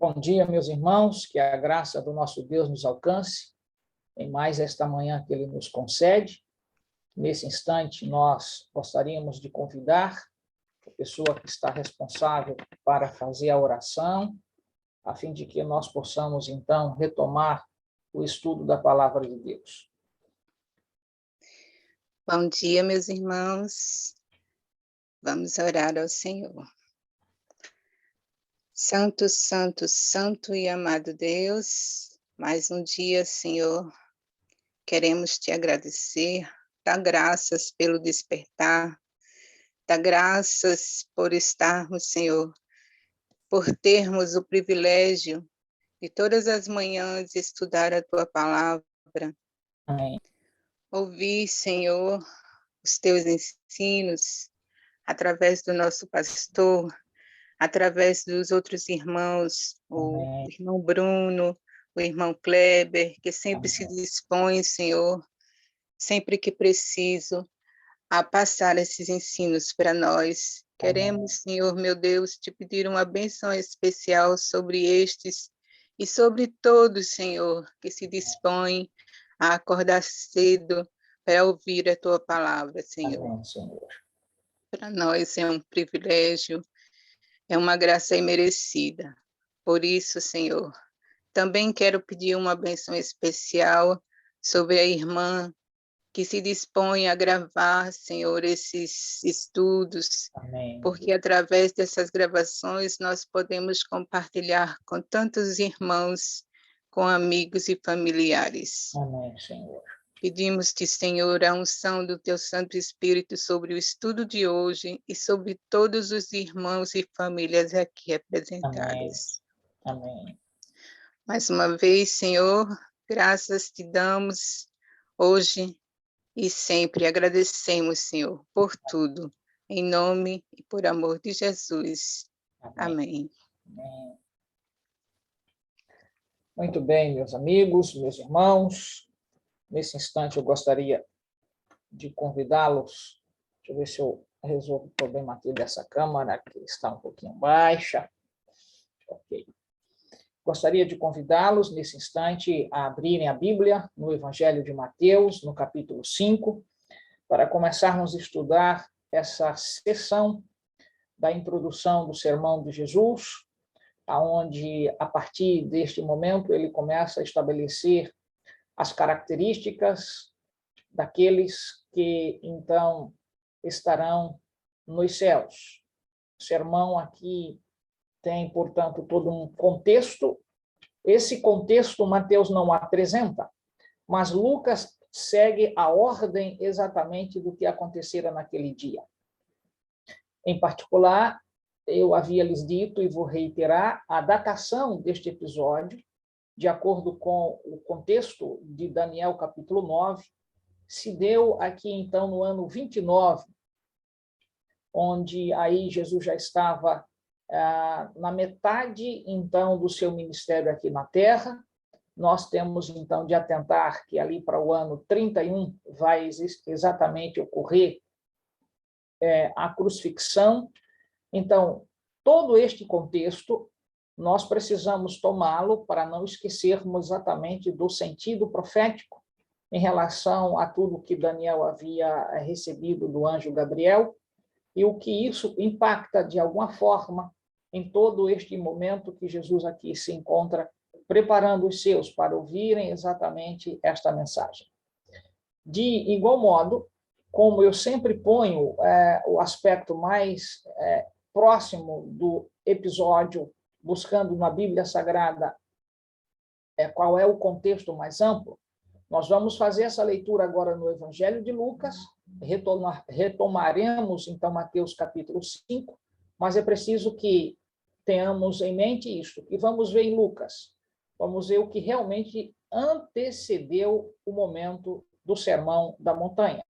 Bom dia, meus irmãos, que a graça do nosso Deus nos alcance em mais esta manhã que Ele nos concede. Nesse instante, nós gostaríamos de convidar a pessoa que está responsável para fazer a oração, a fim de que nós possamos, então, retomar o estudo da Palavra de Deus. Bom dia, meus irmãos. Vamos orar ao Senhor. Santo, santo, santo e amado Deus, mais um dia, Senhor, queremos te agradecer, dar graças pelo despertar, dar graças por estarmos, Senhor, por termos o privilégio de todas as manhãs estudar a tua palavra. Amém. Ouvir, Senhor, os teus ensinos através do nosso pastor, através dos outros irmãos, o irmão Bruno, o irmão Kleber, que sempre se dispõe, Senhor, sempre que preciso, a passar esses ensinos para nós. Queremos, Senhor, meu Deus, te pedir uma bênção especial sobre estes e sobre todos, Senhor, que se dispõem a acordar cedo para ouvir a tua palavra, Senhor. Amém, Senhor. Para nós é um privilégio, é uma graça imerecida. Por isso, Senhor, também quero pedir uma bênção especial sobre a irmã que se dispõe a gravar, Senhor, esses estudos, Amém. porque através dessas gravações nós podemos compartilhar com tantos irmãos, com amigos e familiares. Amém, Senhor. Pedimos-te, Senhor, a unção do teu Santo Espírito sobre o estudo de hoje e sobre todos os irmãos e famílias aqui representadas. Amém. Mais uma vez, Senhor, graças te damos hoje e sempre. Agradecemos, Senhor, por tudo. Em nome e por amor de Jesus. Amém. Amém. Muito bem, meus amigos, meus irmãos. Nesse instante, eu gostaria de convidá-los. Deixa eu ver se eu resolvo o problema aqui dessa câmera, que está um pouquinho baixa. Ok. Gostaria de convidá-los, nesse instante, a abrirem a Bíblia no Evangelho de Mateus, no capítulo 5, para começarmos a estudar essa sessão da introdução do Sermão de Jesus, onde, a partir deste momento, ele começa a estabelecer as características daqueles que, então, estarão nos céus. O sermão aqui tem, portanto, todo um contexto. Esse contexto Mateus não apresenta, mas Lucas segue a ordem exatamente do que acontecera naquele dia. Em particular, eu havia lhes dito e vou reiterar a datação deste episódio, de acordo com o contexto de Daniel, capítulo 9, se deu aqui, então, no ano 29, onde aí Jesus já estava na metade, então, do seu ministério aqui na Terra. Nós temos, então, de atentar que ali para o ano 31 vai exatamente ocorrer a crucifixão. Então, todo este contexto, nós precisamos tomá-lo para não esquecermos exatamente do sentido profético em relação a tudo que Daniel havia recebido do anjo Gabriel e o que isso impacta, de alguma forma, em todo este momento que Jesus aqui se encontra preparando os seus para ouvirem exatamente esta mensagem. De igual modo, como eu sempre ponho o aspecto mais próximo do episódio, buscando na Bíblia Sagrada qual é o contexto mais amplo, nós vamos fazer essa leitura agora no Evangelho de Lucas, retomaremos, então, Mateus capítulo 5, mas é preciso que tenhamos em mente isto, e vamos ver em Lucas, vamos ver o que realmente antecedeu o momento do Sermão da Montanha.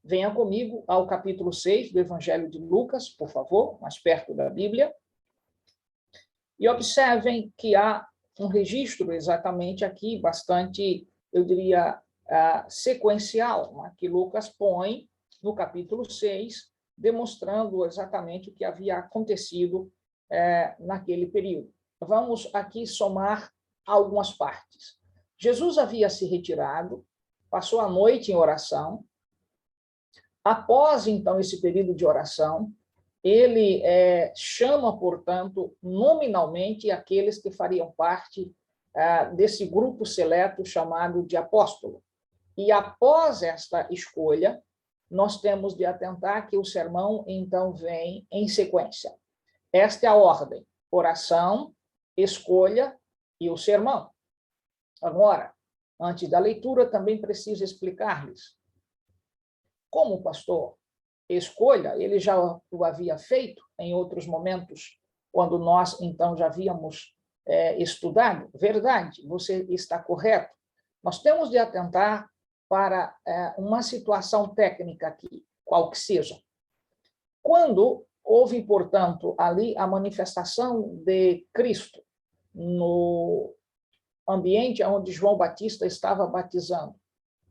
Venha comigo ao capítulo 6 do Evangelho de Lucas, por favor, mais perto da Bíblia, e observem que há um registro exatamente aqui, bastante, eu diria, sequencial, que Lucas põe no capítulo 6, demonstrando exatamente o que havia acontecido naquele período. vamos aqui somar algumas partes. Jesus havia se retirado, passou a noite em oração. Após, então, esse período de oração, ele chama, portanto, nominalmente aqueles que fariam parte desse grupo seleto chamado de apóstolo. E após esta escolha, nós temos de atentar que o sermão, então, vem em sequência. Esta é a ordem: oração, escolha e o sermão. Agora, antes da leitura, também preciso explicar-lhes. Como o pastor escolha, ele já o havia feito em outros momentos, quando nós, então, já havíamos estudado. Verdade, você está correto. Nós temos de atentar para uma situação técnica aqui, qual que seja. Quando houve, portanto, ali a manifestação de Cristo no ambiente onde João Batista estava batizando,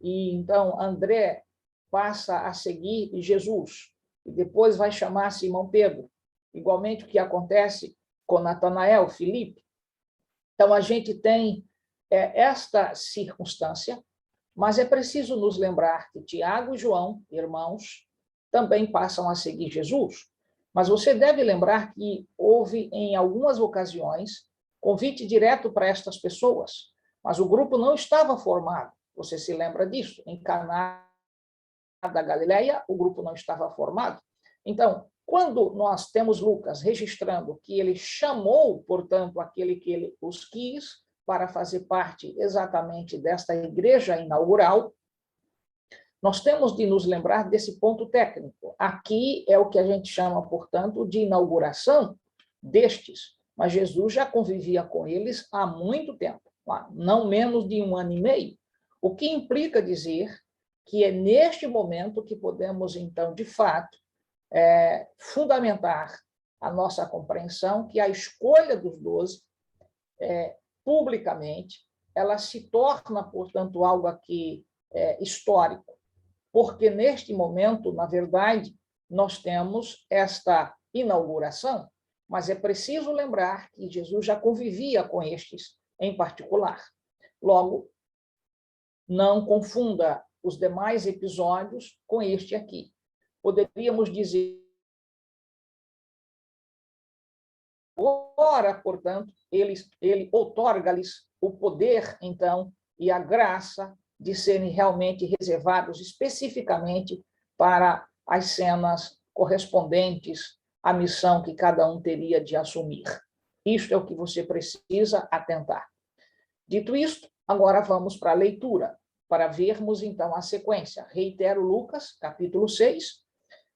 e então André passa a seguir Jesus, e depois vai chamar Simão Pedro, igualmente o que acontece com Natanael, Filipe. Então, a gente tem esta circunstância, mas é preciso nos lembrar que Tiago e João, irmãos, também passam a seguir Jesus. Mas você deve lembrar que houve, em algumas ocasiões, convite direto para estas pessoas, mas o grupo não estava formado. Você se lembra disso? Em Caná da Galileia, o grupo não estava formado. Então, quando nós temos Lucas registrando que ele chamou, portanto, aquele que ele os quis para fazer parte exatamente desta igreja inaugural, nós temos de nos lembrar desse ponto técnico. Aqui é o que a gente chama, portanto, de inauguração destes, mas Jesus já convivia com eles há muito tempo, não menos de 1 ano e meio, o que implica dizer que é neste momento que podemos, então, de fato, fundamentar a nossa compreensão que a escolha dos 12, publicamente, ela se torna, portanto, algo aqui histórico, porque neste momento, na verdade, nós temos esta inauguração, mas é preciso lembrar que Jesus já convivia com estes em particular. Logo, não confunda os demais episódios com este aqui. Poderíamos dizer, ora, portanto, ele outorga-lhes o poder, então, e a graça de serem realmente reservados especificamente para as cenas correspondentes à missão que cada um teria de assumir. Isto é o que você precisa atentar. Dito isto, agora vamos para a leitura, para vermos, então, a sequência. Reitero Lucas, capítulo 6.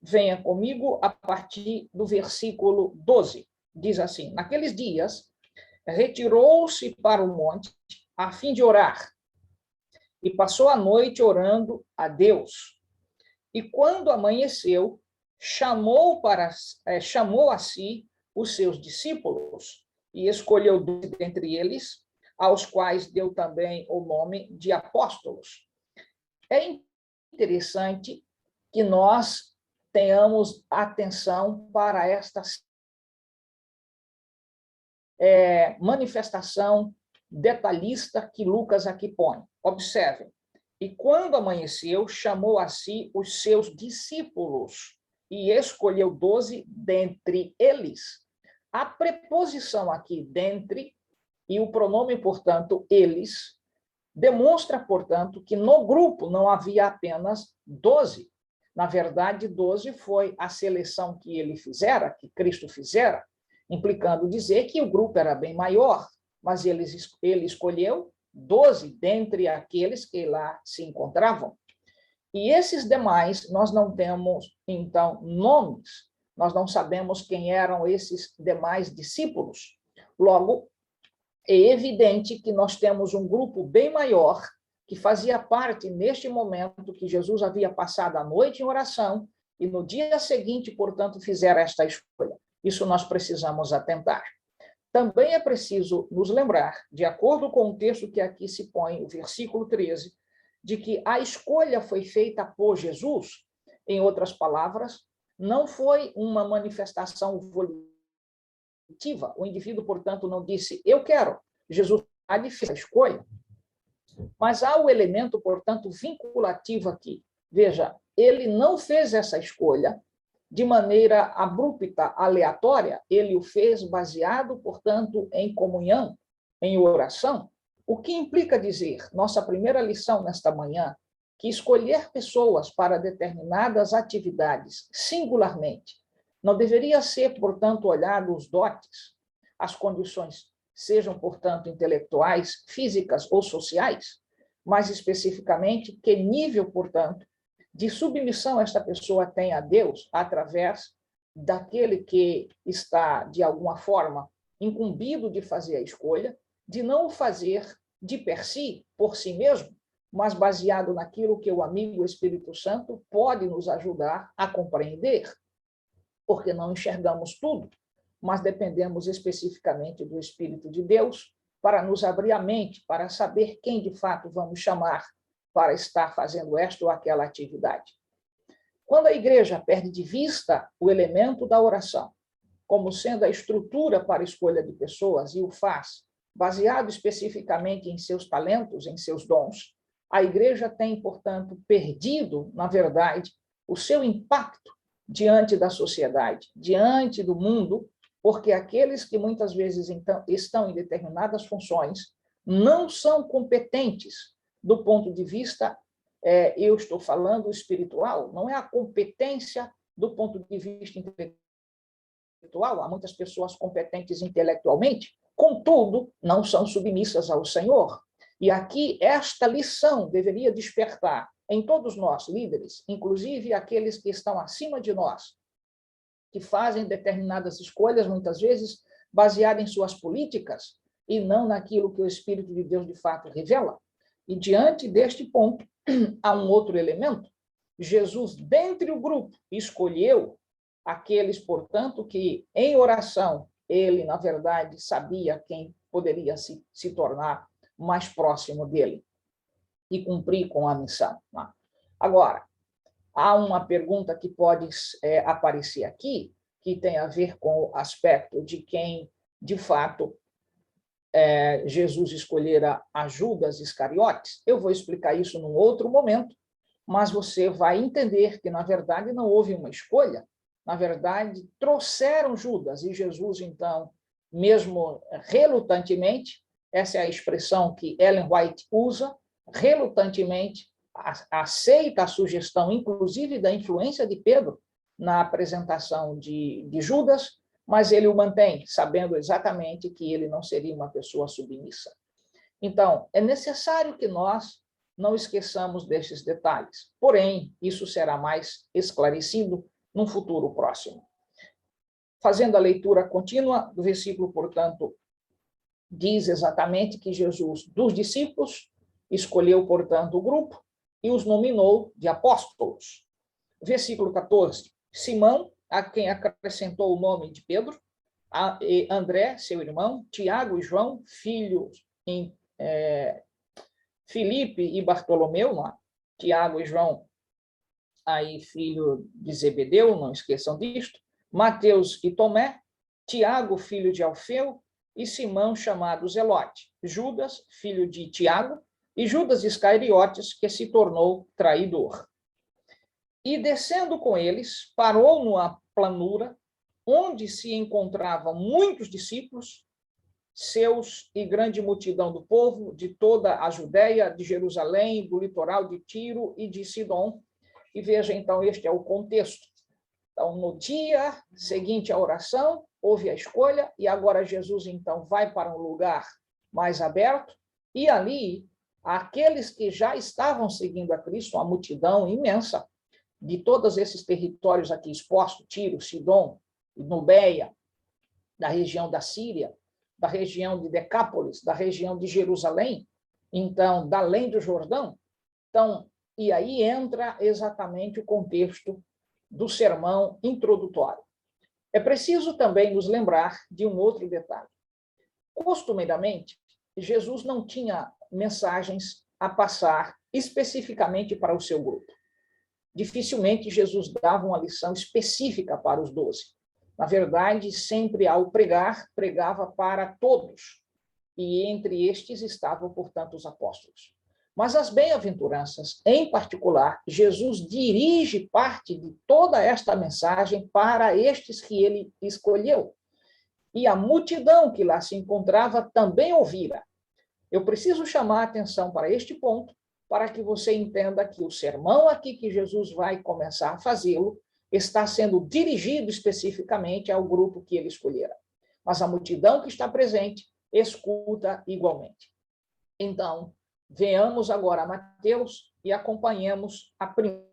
Venha comigo a partir do versículo 12. Diz assim: naqueles dias, retirou-se para o monte a fim de orar, e passou a noite orando a Deus. E quando amanheceu, chamou a si os seus discípulos e escolheu 12 dentre eles, aos quais deu também o nome de apóstolos. É interessante que nós tenhamos atenção para esta manifestação detalhista que Lucas aqui põe. Observem. E quando amanheceu, chamou a si os seus discípulos e escolheu 12 dentre eles. A preposição aqui, dentre, e o pronome, portanto, eles, demonstra, portanto, que no grupo não havia apenas 12. Na verdade, 12 foi a seleção que ele fizera, que Cristo fizera, implicando dizer que o grupo era bem maior, mas ele escolheu 12 dentre aqueles que lá se encontravam. E esses demais, nós não temos, então, nomes, nós não sabemos quem eram esses demais discípulos. Logo, é evidente que nós temos um grupo bem maior que fazia parte, neste momento, que Jesus havia passado a noite em oração e no dia seguinte, portanto, fizera esta escolha. Isso nós precisamos atentar. Também é preciso nos lembrar, de acordo com o texto que aqui se põe, o versículo 13, de que a escolha foi feita por Jesus. Em outras palavras, não foi uma manifestação voluntária o indivíduo, portanto, não disse, eu quero. Jesus há de fazer a escolha. Mas há o elemento, portanto, vinculativo aqui. Veja, ele não fez essa escolha de maneira abrupta, aleatória, ele o fez baseado, portanto, em comunhão, em oração, o que implica dizer, nossa primeira lição nesta manhã, que escolher pessoas para determinadas atividades singularmente não deveria ser, portanto, olhado os dotes, as condições, sejam, portanto, intelectuais, físicas ou sociais, mas especificamente que nível, portanto, de submissão esta pessoa tem a Deus através daquele que está, de alguma forma, incumbido de fazer a escolha, de não o fazer de per si, por si mesmo, mas baseado naquilo que o amigo Espírito Santo pode nos ajudar a compreender, porque não enxergamos tudo, mas dependemos especificamente do Espírito de Deus para nos abrir a mente, para saber quem de fato vamos chamar para estar fazendo esta ou aquela atividade. Quando a igreja perde de vista o elemento da oração, como sendo a estrutura para a escolha de pessoas, e o faz baseado especificamente em seus talentos, em seus dons, a igreja tem, portanto, perdido, na verdade, o seu impacto diante da sociedade, diante do mundo, porque aqueles que muitas vezes então, estão em determinadas funções não são competentes do ponto de vista, eu estou falando espiritual, não é a competência do ponto de vista intelectual, há muitas pessoas competentes intelectualmente, contudo, não são submissas ao Senhor. E aqui esta lição deveria despertar em todos nós, líderes, inclusive aqueles que estão acima de nós, que fazem determinadas escolhas, muitas vezes, baseadas em suas políticas, e não naquilo que o Espírito de Deus, de fato, revela. E, diante deste ponto, há um outro elemento. Jesus, dentre o grupo, escolheu aqueles, portanto, que, em oração, ele, na verdade, sabia quem poderia se tornar mais próximo dele e cumprir com a missão. Agora, há uma pergunta que pode aparecer aqui, que tem a ver com o aspecto de quem, de fato, Jesus escolhera a Judas Iscariotes. Eu vou explicar isso num outro momento, mas você vai entender que, na verdade, não houve uma escolha. Na verdade, trouxeram Judas, e Jesus, então, mesmo relutantemente, essa é a expressão que Ellen White usa, relutantemente aceita a sugestão, inclusive, da influência de Pedro na apresentação de Judas, mas ele o mantém, sabendo exatamente que ele não seria uma pessoa submissa. Então, é necessário que nós não esqueçamos destes detalhes. Porém, isso será mais esclarecido num futuro próximo. Fazendo a leitura contínua do versículo, portanto, diz exatamente que Jesus, dos discípulos, escolheu, portanto, o grupo e os nominou de apóstolos. Versículo 14. Simão, a quem acrescentou o nome de Pedro, André, seu irmão, Tiago e João, filhos em Filipe e Bartolomeu, Tiago e João, aí filho de Zebedeu, não esqueçam disto, Mateus e Tomé, Tiago, filho de Alfeu, e Simão, chamado Zelote, Judas, filho de Tiago, e Judas Iscariotes, que se tornou traidor. E, descendo com eles, parou numa planura, onde se encontravam muitos discípulos, seus e grande multidão do povo, de toda a Judéia, de Jerusalém, do litoral de Tiro e de Sidom. E veja, então, este é o contexto. Então, no dia seguinte à oração, houve a escolha, e agora Jesus, então, vai para um lugar mais aberto, e ali, aqueles que já estavam seguindo a Cristo, uma multidão imensa, de todos esses territórios aqui expostos, Tiro, Sidom, Nubeia, da região da Síria, da região de Decápolis, da região de Jerusalém, então, da além do Jordão. Então, e aí entra exatamente o contexto do sermão introdutório. É preciso também nos lembrar de um outro detalhe. Costumeiramente, Jesus não tinha mensagens a passar especificamente para o seu grupo. Dificilmente Jesus dava uma lição específica para os 12. Na verdade, sempre ao pregar, pregava para todos, e entre estes estavam, portanto, os apóstolos. Mas as bem-aventuranças, em particular, Jesus dirige parte de toda esta mensagem para estes que ele escolheu. E a multidão que lá se encontrava também ouvira. Eu preciso chamar a atenção para este ponto, para que você entenda que o sermão aqui que Jesus vai começar a fazê-lo está sendo dirigido especificamente ao grupo que ele escolhera. Mas a multidão que está presente escuta igualmente. Então, venhamos agora a Mateus e acompanhemos a primeira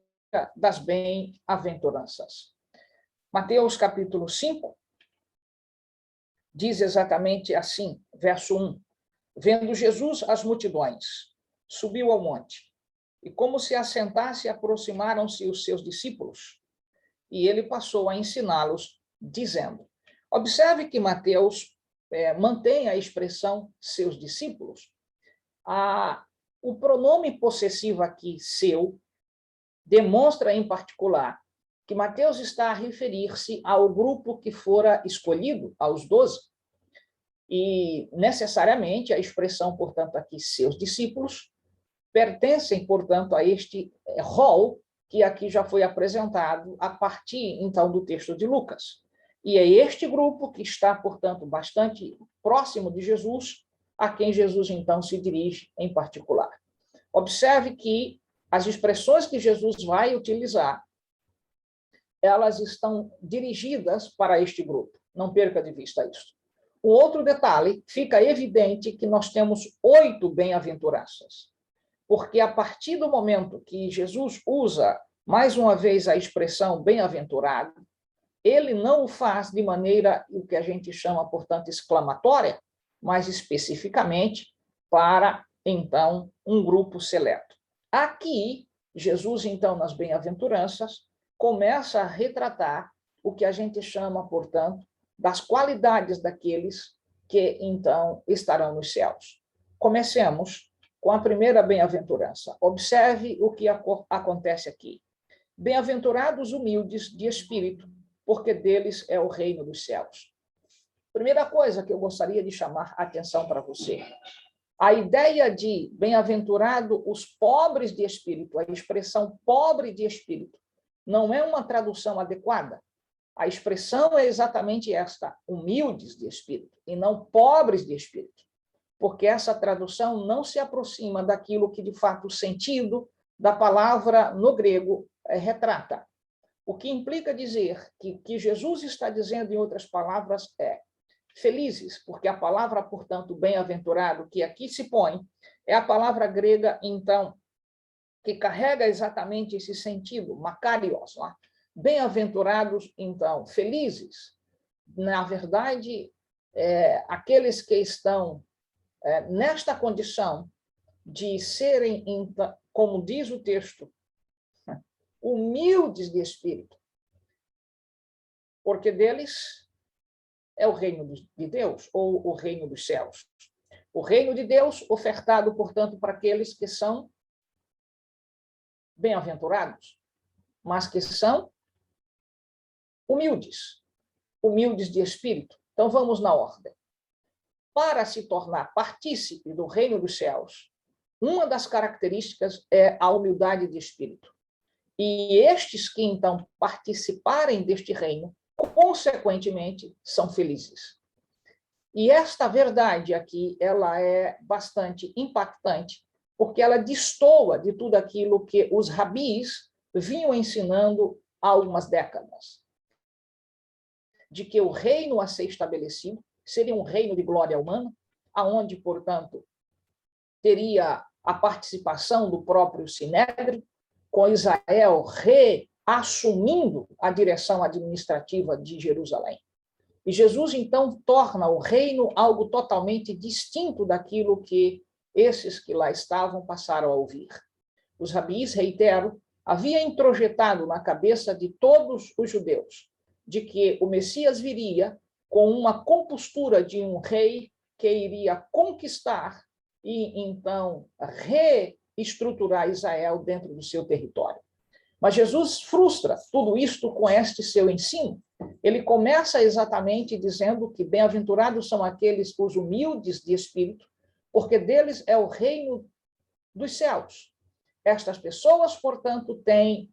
das bem-aventuranças. Mateus, capítulo 5, diz exatamente assim, verso 1. Vendo Jesus as multidões, subiu ao monte, e como se assentasse, aproximaram-se os seus discípulos, e ele passou a ensiná-los, dizendo. Observe que Mateus mantém a expressão seus discípulos. O pronome possessivo aqui, seu, demonstra em particular que Mateus está a referir-se ao grupo que fora escolhido, aos 12, e necessariamente a expressão, portanto, aqui, seus discípulos, pertencem, portanto, a este rol que aqui já foi apresentado a partir, então, do texto de Lucas. E é este grupo que está, portanto, bastante próximo de Jesus, a quem Jesus, então, se dirige em particular. Observe que as expressões que Jesus vai utilizar, elas estão dirigidas para este grupo. Não perca de vista isso. Um outro detalhe, fica evidente que nós temos 8 bem-aventuranças, porque a partir do momento que Jesus usa, mais uma vez, a expressão bem-aventurado, ele não o faz de maneira, o que a gente chama, portanto, exclamatória, mas especificamente para, então, um grupo seleto. Aqui, Jesus, então, nas bem-aventuranças, começa a retratar o que a gente chama, portanto, das qualidades daqueles que, então, estarão nos céus. Comecemos com a primeira bem-aventurança. Observe o que acontece aqui. Bem-aventurados humildes de espírito, porque deles é o reino dos céus. Primeira coisa que eu gostaria de chamar a atenção para você. A ideia de bem-aventurado os pobres de espírito, a expressão pobre de espírito, não é uma tradução adequada. A expressão é exatamente esta, humildes de espírito, e não pobres de espírito, porque essa tradução não se aproxima daquilo que, de fato, o sentido da palavra no grego retrata. O que implica dizer que Jesus está dizendo, em outras palavras, é felizes, porque a palavra, portanto, bem-aventurado, que aqui se põe, é a palavra grega, então, que carrega exatamente esse sentido, makarios, lá. Bem-aventurados, então, felizes. Na verdade, aqueles que estão nesta condição de serem, como diz o texto, humildes de espírito, porque deles é o reino de Deus, ou o reino dos céus. O reino de Deus ofertado, portanto, para aqueles que são bem-aventurados, mas que são humildes, humildes de espírito. Então, vamos na ordem. Para se tornar partícipe do reino dos céus, uma das características é a humildade de espírito. E estes que, então, participarem deste reino, consequentemente, são felizes. E esta verdade aqui, ela é bastante impactante, porque ela destoa de tudo aquilo que os rabis vinham ensinando há algumas décadas. De que o reino a ser estabelecido seria um reino de glória humana, aonde, portanto, teria a participação do próprio Sinédrio, com Israel reassumindo a direção administrativa de Jerusalém. E Jesus, então, torna o reino algo totalmente distinto daquilo que esses que lá estavam passaram a ouvir. Os rabis, reitero, haviam introjetado na cabeça de todos os judeus de que o Messias viria com uma compostura de um rei que iria conquistar e, então, reestruturar Israel dentro do seu território. Mas Jesus frustra tudo isto com este seu ensino, ele começa exatamente dizendo que bem-aventurados são aqueles os humildes de espírito, porque deles é o reino dos céus. Estas pessoas, portanto, têm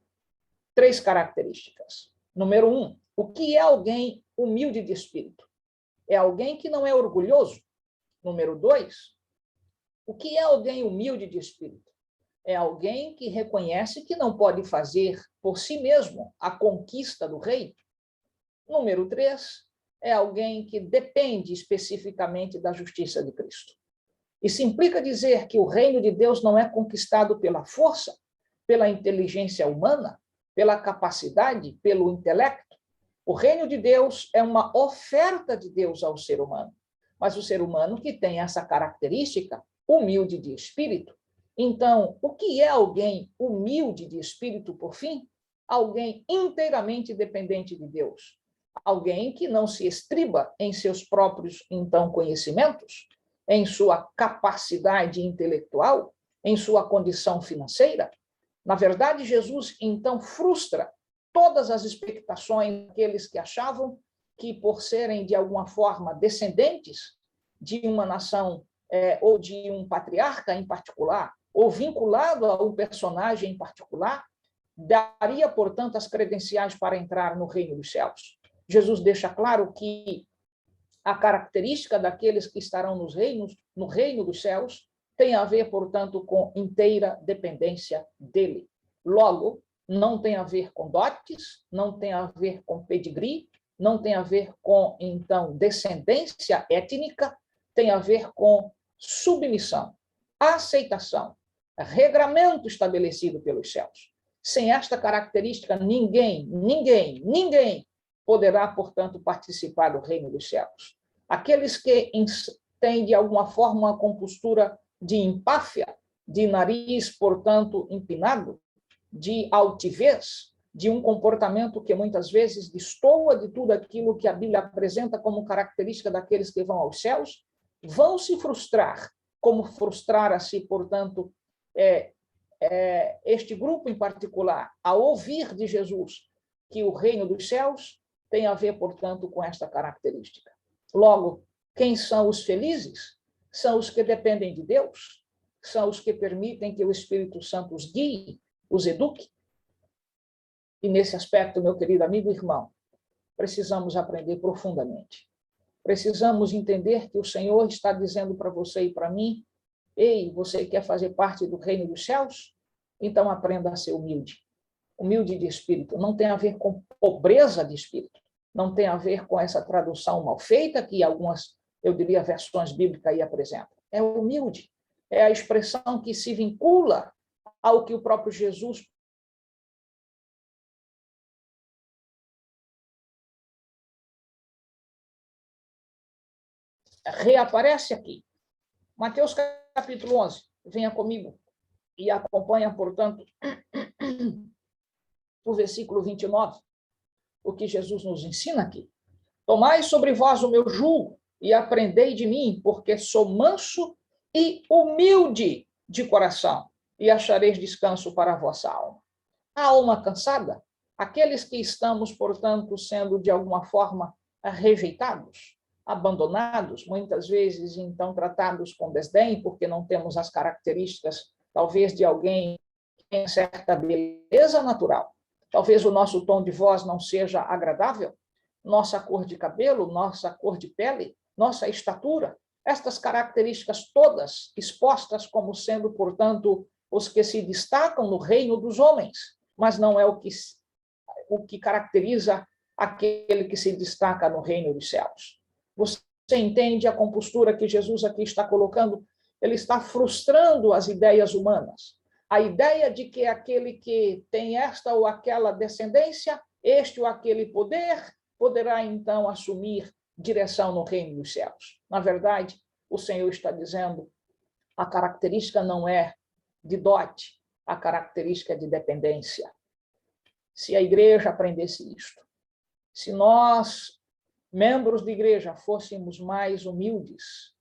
3 características. Número 1, o que é alguém humilde de espírito? É alguém que não é orgulhoso. Número 2, o que é alguém humilde de espírito? É alguém que reconhece que não pode fazer por si mesmo a conquista do reino. Número 3, é alguém que depende especificamente da justiça de Cristo. Isso implica dizer que o reino de Deus não é conquistado pela força, pela inteligência humana, pela capacidade, pelo intelecto. O reino de Deus é uma oferta de Deus ao ser humano, mas o ser humano que tem essa característica, humilde de espírito. Então, o que é alguém humilde de espírito, por fim? Alguém inteiramente dependente de Deus. Alguém que não se estriba em seus próprios, então, conhecimentos, em sua capacidade intelectual, em sua condição financeira. Na verdade, Jesus, então, frustra todas as expectações daqueles que achavam que, por serem, de alguma forma, descendentes de uma nação ou de um patriarca em particular, ou vinculado a um personagem em particular, daria, portanto, as credenciais para entrar no reino dos céus. Jesus deixa claro que a característica daqueles que estarão no reino dos céus tem a ver, portanto, com inteira dependência dele. Logo, não tem a ver com dotes, não tem a ver com pedigree, não tem a ver com, então, descendência étnica, tem a ver com submissão, aceitação, regramento estabelecido pelos céus. Sem esta característica, ninguém poderá, portanto, participar do reino dos céus. Aqueles que têm, de alguma forma, uma compostura de empáfia, de nariz, portanto, empinado, de altivez, de um comportamento que muitas vezes destoa de tudo aquilo que a Bíblia apresenta como característica daqueles que vão aos céus, vão se frustrar, como frustrara-se, portanto, este grupo em particular, a ouvir de Jesus que o reino dos céus tem a ver, portanto, com esta característica. Logo, quem são os felizes? São os que dependem de Deus, são os que permitem que o Espírito Santo os guie, os eduque. E nesse aspecto, meu querido amigo e irmão, precisamos aprender profundamente. Precisamos entender que o Senhor está dizendo para você e para mim: ei, você quer fazer parte do reino dos céus? Então aprenda a ser humilde. Humilde de espírito. Não tem a ver com pobreza de espírito. Não tem a ver com essa tradução mal feita que algumas, eu diria, versões bíblicas aí apresentam. É humilde. É a expressão que se vincula ao que o próprio Jesus reaparece aqui. Mateus capítulo 11. Venha comigo e acompanha, portanto, o versículo 29, o que Jesus nos ensina aqui. Tomai sobre vós o meu jugo e aprendei de mim, porque sou manso e humilde de coração, e achareis descanso para a vossa alma. A alma cansada, aqueles que estamos, portanto, sendo de alguma forma rejeitados, abandonados, muitas vezes, então, tratados com desdém, porque não temos as características, talvez, de alguém que tem certa beleza natural. Talvez o nosso tom de voz não seja agradável, nossa cor de cabelo, nossa cor de pele, nossa estatura, estas características todas expostas como sendo, portanto, os que se destacam no reino dos homens, mas não é o que caracteriza aquele que se destaca no reino dos céus. Você entende a compostura que Jesus aqui está colocando? Ele está frustrando as ideias humanas. A ideia de que aquele que tem esta ou aquela descendência, este ou aquele poder, poderá então assumir direção no reino dos céus. Na verdade, o Senhor está dizendo, a característica não é de dote, a característica é de dependência. Se a igreja aprendesse isto, se nós, membros de igreja, fôssemos mais humildes,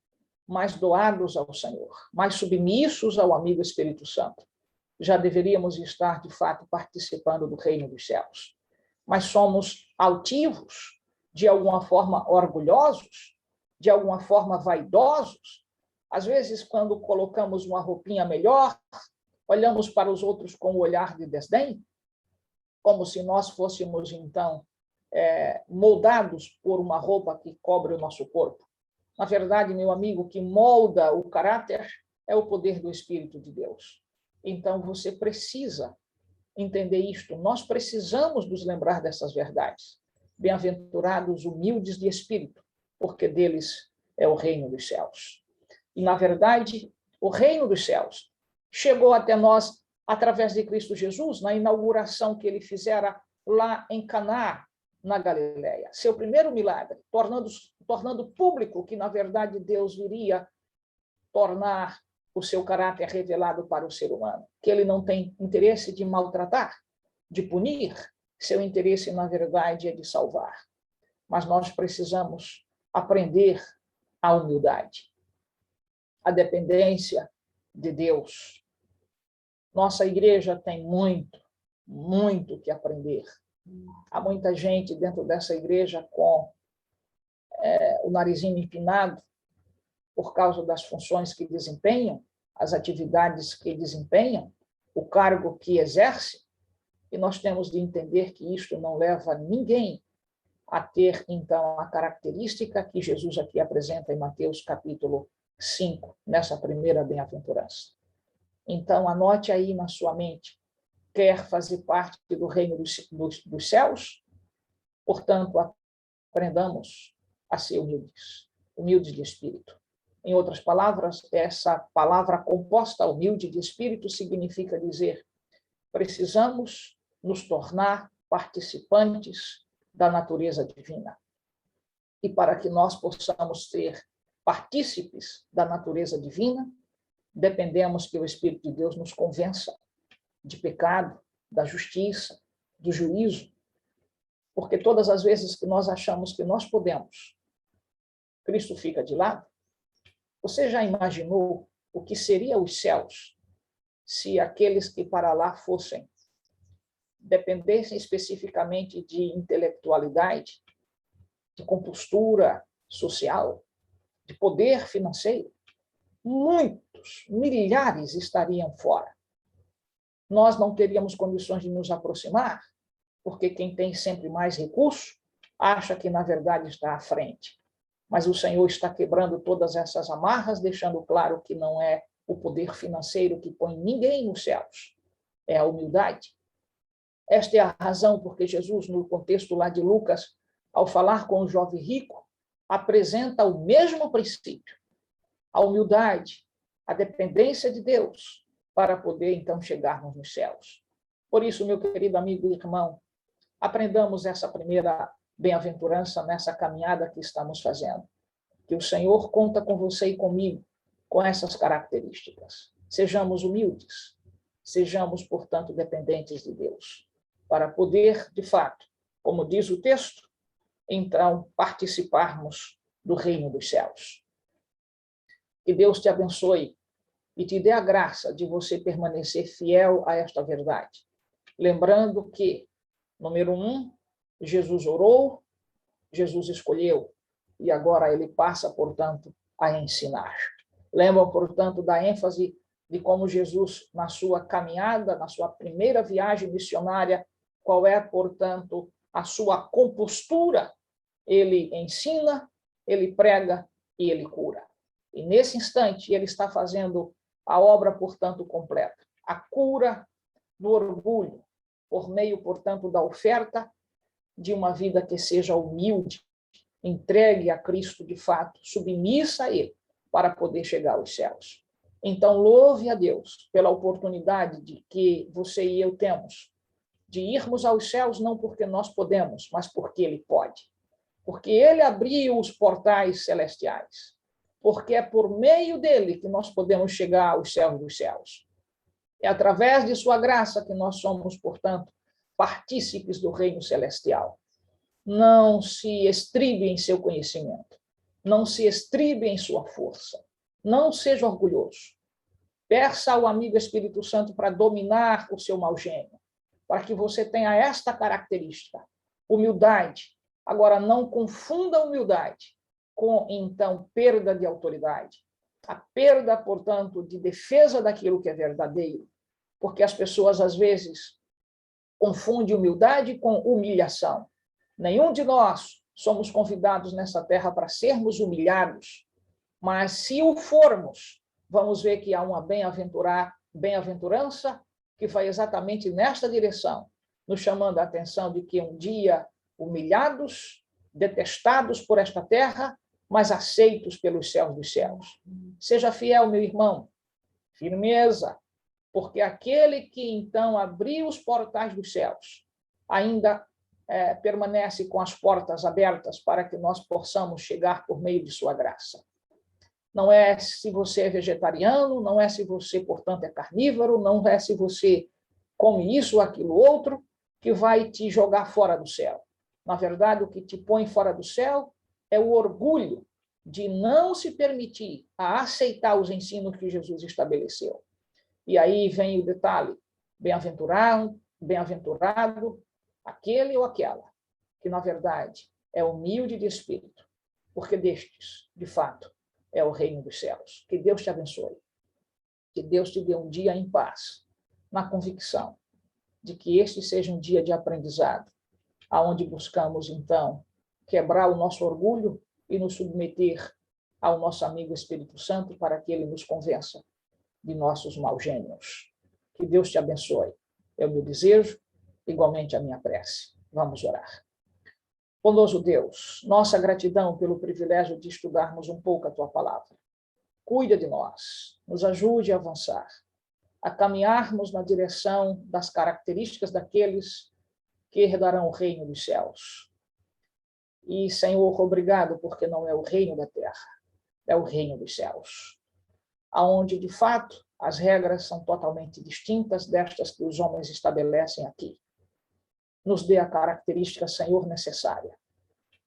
mais doados ao Senhor, mais submissos ao amigo Espírito Santo, já deveríamos estar, de fato, participando do reino dos céus. mas somos altivos, de alguma forma orgulhosos, de alguma forma vaidosos. Às vezes, quando colocamos uma roupinha melhor, olhamos para os outros com um olhar de desdém, como se nós fôssemos, então, moldados por uma roupa que cobre o nosso corpo. Na verdade, meu amigo, o que molda o caráter é o poder do Espírito de Deus. Então, você precisa entender isto. Nós precisamos nos lembrar dessas verdades. Bem-aventurados humildes de espírito, porque deles é o reino dos céus. E, na verdade, o reino dos céus chegou até nós através de Cristo Jesus, na inauguração que ele fizera lá em Caná, na Galileia. Seu primeiro milagre, tornando público que, na verdade, Deus viria tornar o seu caráter revelado para o ser humano, que ele não tem interesse de maltratar, de punir, seu interesse, na verdade, é de salvar. Mas nós precisamos aprender a humildade, a dependência de Deus. Nossa igreja tem muito que aprender. Há muita gente dentro dessa igreja com o narizinho empinado, por causa das funções que desempenham, as atividades que desempenham, o cargo que exerce, e nós temos de entender que isto não leva ninguém a ter, então, a característica que Jesus aqui apresenta em Mateus capítulo 5, nessa primeira bem-aventurança. Então, anote aí na sua mente, quer fazer parte do reino dos céus? Portanto, aprendamos a ser humildes de espírito. Em outras palavras, essa palavra composta, humilde de espírito, significa dizer: precisamos nos tornar participantes da natureza divina. E para que nós possamos ser partícipes da natureza divina, dependemos que o Espírito de Deus nos convença de pecado, da justiça, do juízo, porque todas as vezes que nós achamos que nós podemos, Cristo fica de lado. Você já imaginou o que seriam os céus se aqueles que para lá fossem dependessem especificamente de intelectualidade, de compostura social, de poder financeiro? Muitos, milhares estariam fora. Nós não teríamos condições de nos aproximar, porque quem tem sempre mais recurso acha que, na verdade, está à frente. Mas o Senhor está quebrando todas essas amarras, deixando claro que não é o poder financeiro que põe ninguém nos céus, é a humildade. Esta é a razão porque Jesus, no contexto lá de Lucas, ao falar com o jovem rico, apresenta o mesmo princípio, a humildade, a dependência de Deus, para poder, então, chegarmos nos céus. Por isso, meu querido amigo e irmão, aprendamos essa primeira bem-aventurança nessa caminhada que estamos fazendo. Que o Senhor conta com você e comigo, com essas características. Sejamos humildes, sejamos, portanto, dependentes de Deus, para poder, de fato, como diz o texto, então, participarmos do reino dos céus. Que Deus te abençoe e te dê a graça de você permanecer fiel a esta verdade. Lembrando que, número 1, Jesus orou, Jesus escolheu, e agora ele passa, portanto, a ensinar. Lembram, portanto, da ênfase de como Jesus, na sua caminhada, na sua primeira viagem missionária, qual é, portanto, a sua compostura? Ele ensina, ele prega e ele cura. E nesse instante ele está fazendo a obra, portanto, completa. A cura do orgulho, por meio, portanto, da oferta de uma vida que seja humilde, entregue a Cristo de fato, submissa a Ele, para poder chegar aos céus. Então, louve a Deus pela oportunidade de que você e eu temos de irmos aos céus, não porque nós podemos, mas porque Ele pode. Porque Ele abriu os portais celestiais. Porque é por meio dele que nós podemos chegar aos céus dos céus. É através de sua graça que nós somos, portanto, partícipes do reino celestial. Não se estribe em seu conhecimento. Não se estribe em sua força. Não seja orgulhoso. Peça ao amigo Espírito Santo para dominar o seu mau gênio, para que você tenha esta característica, humildade. Agora, não confunda a humildade com, então, perda de autoridade. A perda, portanto, de defesa daquilo que é verdadeiro, porque as pessoas, às vezes, confundem humildade com humilhação. Nenhum de nós somos convidados nessa terra para sermos humilhados, mas se o formos, vamos ver que há uma bem-aventurança que vai exatamente nesta direção, nos chamando a atenção de que um dia humilhados, detestados por esta terra, mas aceitos pelos céus dos céus. Seja fiel, meu irmão, firmeza, porque aquele que então abriu os portais dos céus ainda permanece com as portas abertas para que nós possamos chegar por meio de sua graça. Não é se você é vegetariano, não é se você, portanto, é carnívoro, não é se você come isso ou aquilo outro, que vai te jogar fora do céu. Na verdade, o que te põe fora do céu é o orgulho de não se permitir a aceitar os ensinos que Jesus estabeleceu. E aí vem o detalhe: bem-aventurado, aquele ou aquela que, na verdade, é humilde de espírito, porque destes, de fato, é o reino dos céus. Que Deus te abençoe. Que Deus te dê um dia em paz, na convicção de que este seja um dia de aprendizado, aonde buscamos, então, quebrar o nosso orgulho e nos submeter ao nosso amigo Espírito Santo para que ele nos convença de nossos maus gênios. Que Deus te abençoe. É o meu desejo, igualmente a minha prece. Vamos orar. Bondoso Deus, nossa gratidão pelo privilégio de estudarmos um pouco a Tua palavra. Cuida de nós, nos ajude a avançar, a caminharmos na direção das características daqueles que herdarão o reino dos céus. E, Senhor, obrigado, porque não é o reino da terra, é o reino dos céus, aonde, de fato, as regras são totalmente distintas destas que os homens estabelecem aqui. Nos dê a característica, Senhor, necessária.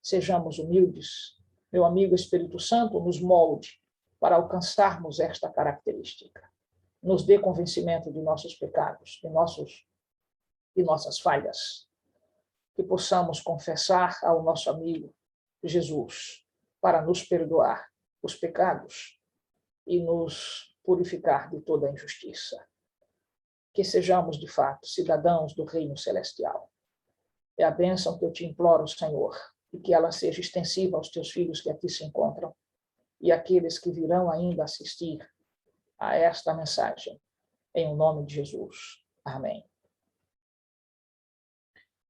Sejamos humildes. Meu amigo Espírito Santo, nos molde para alcançarmos esta característica. Nos dê convencimento de nossos pecados, de nossas falhas, que possamos confessar ao nosso amigo Jesus para nos perdoar os pecados e nos purificar de toda a injustiça. Que sejamos, de fato, cidadãos do reino celestial. É a bênção que eu te imploro, Senhor, e que ela seja extensiva aos teus filhos que aqui se encontram e àqueles que virão ainda assistir a esta mensagem. Em nome de Jesus. Amém.